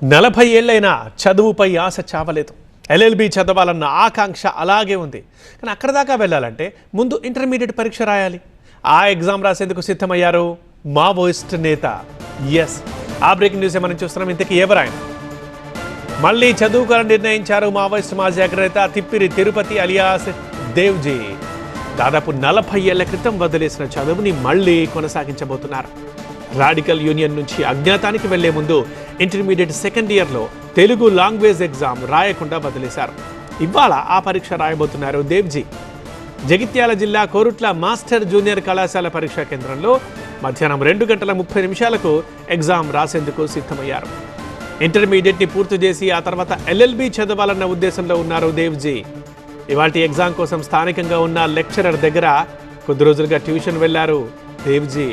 40 ఏళ్లైనా చదువుపై ఆశ చావలేదు. ఎల్ఎల్బి చదవాలన్న ఆకాంక్ష అలాగే ఉంది. కానీ అక్కడ దాకా వెళ్ళాలంటే ముందు ఇంటర్మీడియట్ పరీక్ష రాయాలి. ఆ ఎగ్జామ్ రాసేందుకు సిద్ధమయ్యారు మావోయిస్ట్ నేత. ఎస్, ఆ బ్రేకింగ్ న్యూస్ మనం చూస్తున్నాం. ఇంతకీ ఎవరాయన? మళ్ళీ చదువుకోవాలని నిర్ణయించారు మావోయిస్ట్ మాజీ అగ్రనేత తిప్పిరి తిరుపతి అలియాస్ దేవ్జీ. దాదాపు 40 ఏళ్ల క్రితం వదిలేసిన చదువుని మళ్ళీ కొనసాగించబోతున్నారు. రాడికల్ యూనియన్ నుంచి అజ్ఞాతానికి వెళ్లే ముందు ఇంటర్మీడియట్ సెకండ్ ఇయర్లో తెలుగు లాంగ్వేజ్ ఎగ్జామ్ రాయకుండా వదిలేశారు. ఇవాళ ఆ పరీక్ష రాయబోతున్నారు దేవ్జీ. జగిత్యాల జిల్లా కోరుట్ల మాస్టర్ జూనియర్ కళాశాల పరీక్షా కేంద్రంలో మధ్యాహ్నం 2:30 ఎగ్జామ్ రాసేందుకు సిద్ధమయ్యారు. ఇంటర్మీడియట్ని పూర్తి చేసి ఆ తర్వాత ఎల్ఎల్బి చదవాలన్న ఉద్దేశంలో ఉన్నారు దేవ్జీ. ఇవాల్టి ఎగ్జామ్ కోసం స్థానికంగా ఉన్న లెక్చరర్ దగ్గర కొద్ది రోజులుగా ట్యూషన్ వెళ్లారు దేవ్జీ.